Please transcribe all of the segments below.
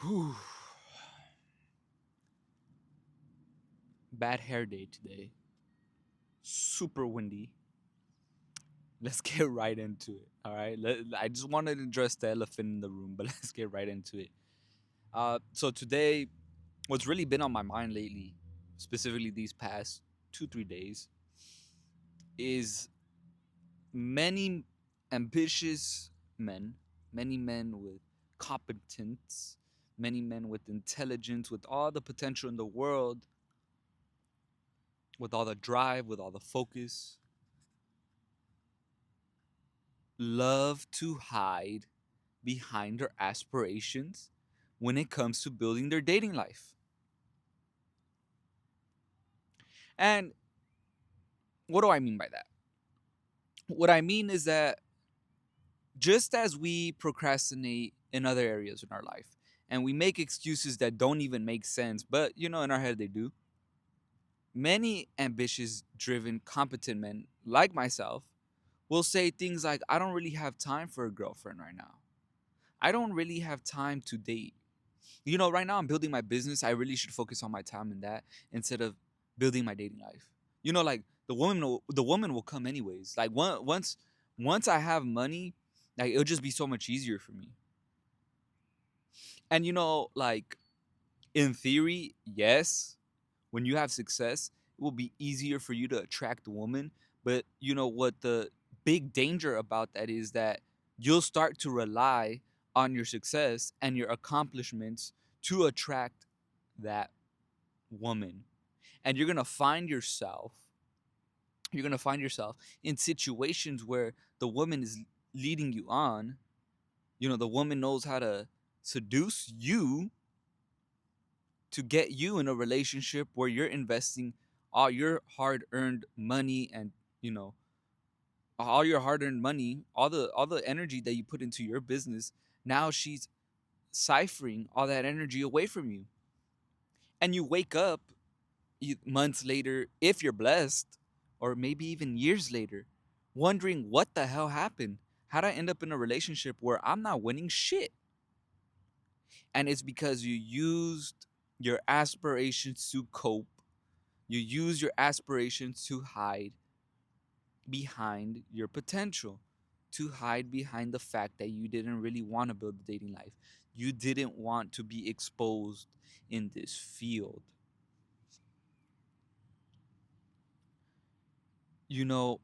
Whew. Bad hair day today. Super windy. Let's get right into it. All right. I just wanted to address the elephant in the room, but let's get right into it. So today, what's really been on my mind lately, specifically these past 2 3 days, is many ambitious men, many men with competence, many men with intelligence, with all the potential in the world, with all the drive, with all the focus, love to hide behind their aspirations when it comes to building their dating life. And what do I mean by that? What I mean is that just as we procrastinate in other areas in our life and we make excuses that don't even make sense, but in our head they do, many ambitious, driven, competent men like myself will say things like, I don't really have time for a girlfriend right now. I don't really have time to date. Right now I'm building my business. I really should focus on my time in that instead of building my dating life. Like the woman will come anyways. Like once I have money, like it'll just be so much easier for me. And like in theory, yes, when you have success, it will be easier for you to attract a woman. But you know what the big danger about that is that you'll start to rely on your success and your accomplishments to attract that woman. And you're going to find yourself in situations where the woman is leading you on. The woman knows how to seduce you to get you in a relationship where you're investing all your hard-earned money and you know all your hard-earned money, all the energy that you put into your business. Now she's ciphering all that energy away from you, and you wake up months later, if you're blessed, or maybe even years later, wondering what the hell happened. How'd I end up in a relationship where I'm not winning shit? And it's because you used your aspirations to cope. You use your aspirations to hide behind your potential, to hide behind the fact that you didn't really want to build a dating life. You didn't want to be exposed in this field. You know,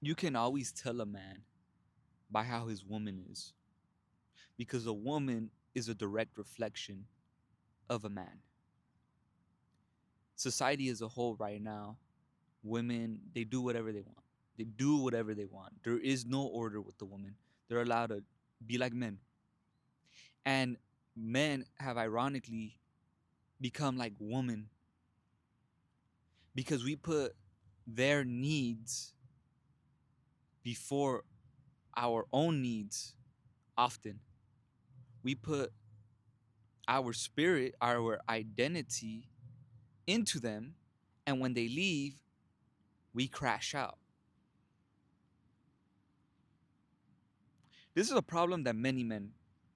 you can always tell a man by how his woman is, because a woman is a direct reflection of a man. Society as a whole right now, women, they do whatever they want. They do whatever they want. There is no order with the woman. They're allowed to be like men. And men have ironically become like women because we put their needs before our own needs often. We put our spirit, our identity into them, and when they leave, we crash out. This is a problem that many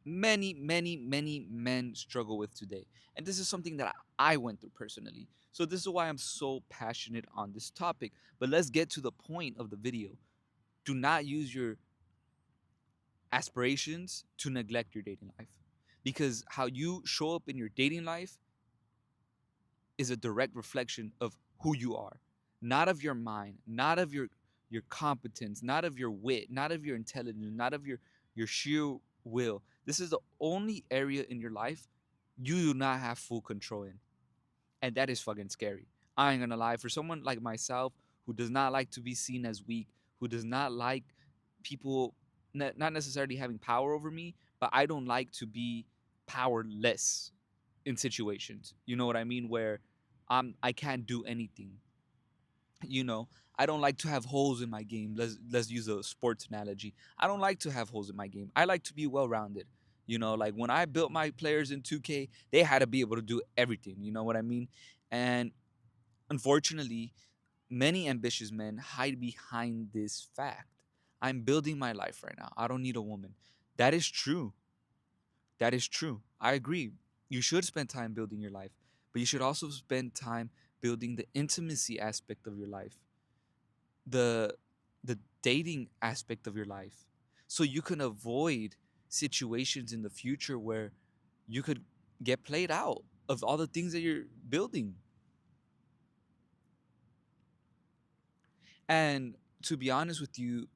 men struggle with today. And this is something that I went through personally. So this is why I'm so passionate on this topic. But let's get to the point of the video. Do not use your aspirations to neglect your dating life. Because how you show up in your dating life is a direct reflection of who you are, not of your mind, not of your competence, not of your wit, not of your intelligence, not of your sheer will. This is the only area in your life you do not have full control in, and that is fucking scary. I ain't gonna lie. For someone like myself who does not like to be seen as weak, who does not like people not necessarily having power over me, but I don't like to be powerless in situations. You know what I mean? Where I can't do anything. You know, I don't like to have holes in my game. Let's use a sports analogy. I don't like to have holes in my game. I like to be well rounded. Like when I built my players in 2K, they had to be able to do everything. You know what I mean? And unfortunately, many ambitious men hide behind this fact. I'm building my life right now. I don't need a woman. That is true. That is true. I agree. You should spend time building your life, but you should also spend time building the intimacy aspect of your life, the the dating aspect of your life, so you can avoid situations in the future where you could get played out of all the things that you're building. And to be honest with you,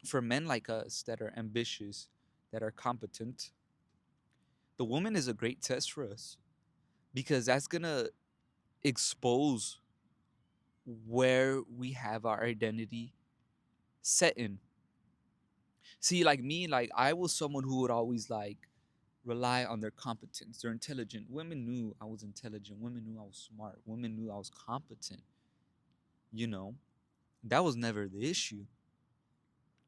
for men like us that are ambitious, that are competent, the woman is a great test for us because that's gonna expose where we have our identity set in. See, like me, like I was someone who would always like rely on their competence. They're intelligent. Women knew I was intelligent. Women knew I was smart. Women knew I was competent. You know, that was never the issue.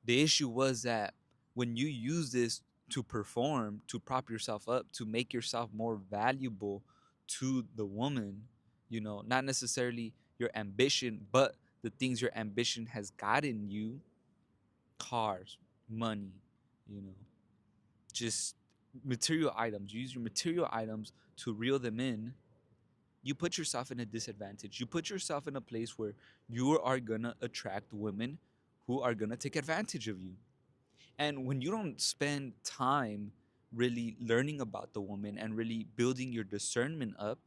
The issue was that when you use this to perform, to prop yourself up, to make yourself more valuable to the woman, not necessarily your ambition, but the things your ambition has gotten you, cars, money, you know, just material items. You use your material items to reel them in. You put yourself in a disadvantage. You put yourself in a place where you are gonna attract women who are gonna take advantage of you. And when you don't spend time really learning about the woman and really building your discernment up,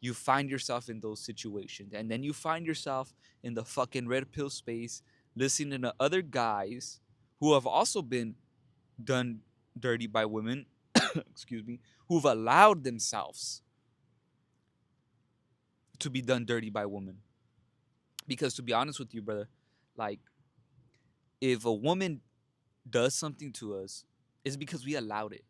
you find yourself in those situations. And then you find yourself in the fucking red pill space, listening to other guys who have also been done dirty by women, excuse me, who've allowed themselves to be done dirty by women. Because to be honest with you, brother, like if a woman does something to us, it's because we allowed it.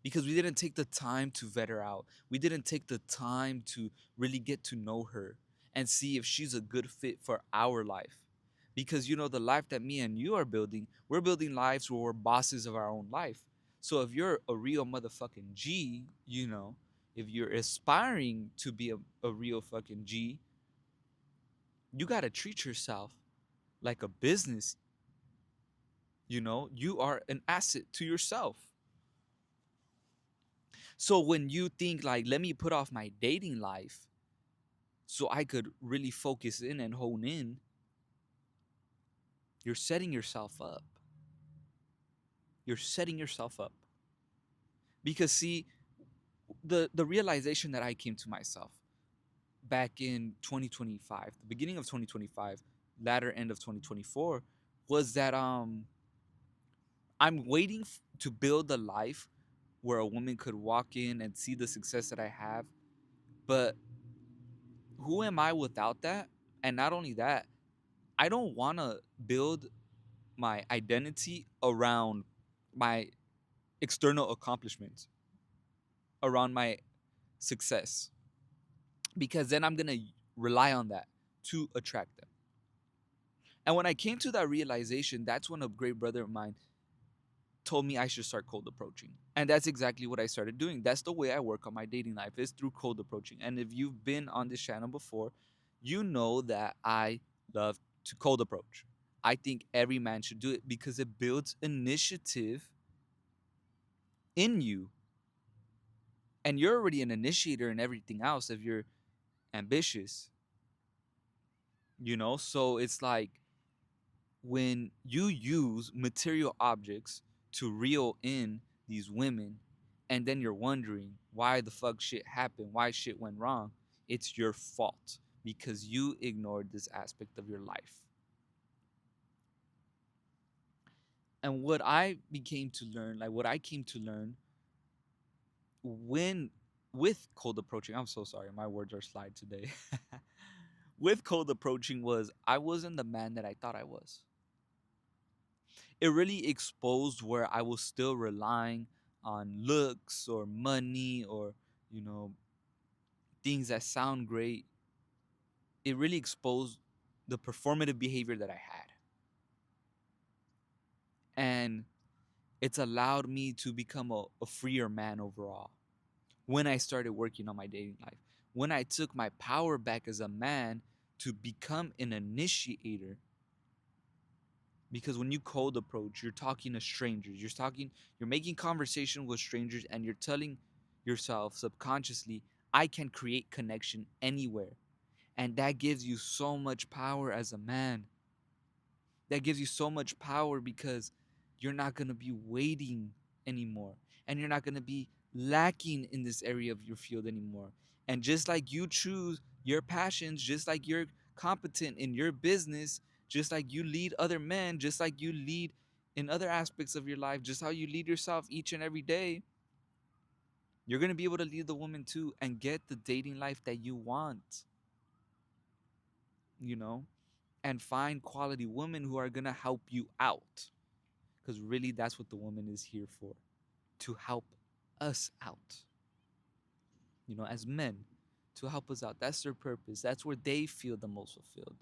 Because we didn't take the time to vet her out. We didn't take the time to really get to know her and see if she's a good fit for our life. Because the life that me and you are building, we're building lives where we're bosses of our own life. So if you're a real motherfucking G, if you're aspiring to be a real fucking G, you gotta treat yourself like a business. You are an asset to yourself. So when you think like, let me put off my dating life so I could really focus in and hone in, you're setting yourself up. You're setting yourself up. Because see, the realization that I came to myself back in 2025, the beginning of 2025, latter end of 2024, was that I'm waiting to build a life where a woman could walk in and see the success that I have. But who am I without that? And not only that, I don't want to build my identity around my external accomplishments, around my success, because then I'm going to rely on that to attract them. And when I came to that realization, that's when a great brother of mine told me I should start cold approaching. And that's exactly what I started doing. That's the way I work on my dating life, is through cold approaching. And if you've been on this channel before, you know that I love to cold approach. I think every man should do it because it builds initiative in you. And you're already an initiator in everything else if you're ambitious, So it's like when you use material objects to reel in these women, and then you're wondering why the fuck shit happened, why shit went wrong, it's your fault because you ignored this aspect of your life. And what I became to learn, like what I came to learn when with cold approaching, I'm so sorry, my words are slide today. With cold approaching was I wasn't the man that I thought I was. It really exposed where I was still relying on looks or money or, you know, things that sound great. It really exposed the performative behavior that I had. And it's allowed me to become a freer man overall when I started working on my dating life. When I took my power back as a man to become an initiator, Because when you cold approach, you're talking to strangers. You're making conversation with strangers, and you're telling yourself subconsciously, I can create connection anywhere. And that gives you so much power as a man. That gives you so much power because you're not going to be waiting anymore, and you're not going to be lacking in this area of your field anymore. And just like you choose your passions, just like you're competent in your business, just like you lead other men, just like you lead in other aspects of your life, just how you lead yourself each and every day, you're going to be able to lead the woman too and get the dating life that you want, you know, and find quality women who are going to help you out. Because really, that's what the woman is here for, to help us out, as men, to help us out. That's their purpose. That's where they feel the most fulfilled.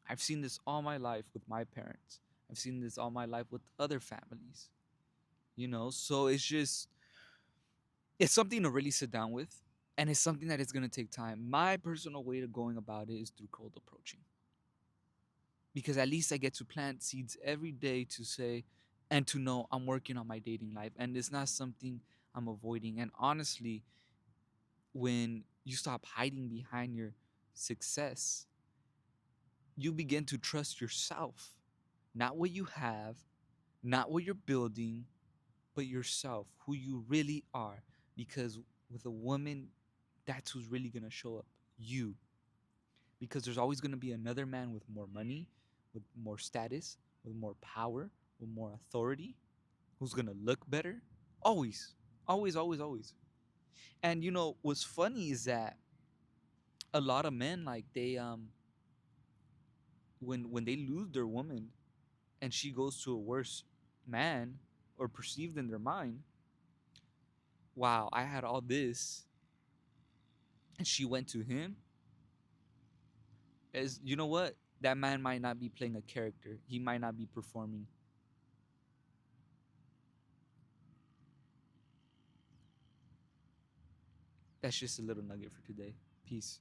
I've seen this all my life with my parents. I've seen this all my life with other families, so it's something to really sit down with. And it's something that is going to take time. My personal way of going about it is through cold approaching, because at least I get to plant seeds every day to say and to know I'm working on my dating life, and it's not something I'm avoiding. And honestly, when you stop hiding behind your success, you begin to trust yourself. Not what you have, not what you're building, but yourself, who you really are. Because with a woman, that's who's really going to show up. You. Because there's always going to be another man with more money, with more status, with more power, with more authority, who's going to look better. Always. Always, always, always. And what's funny is that a lot of men, like, they when they lose their woman and she goes to a worse man, or perceived in their mind, wow, I had all this and she went to him, as you know what, that man might not be playing a character, he might not be performing. That's just a little nugget for today. Peace.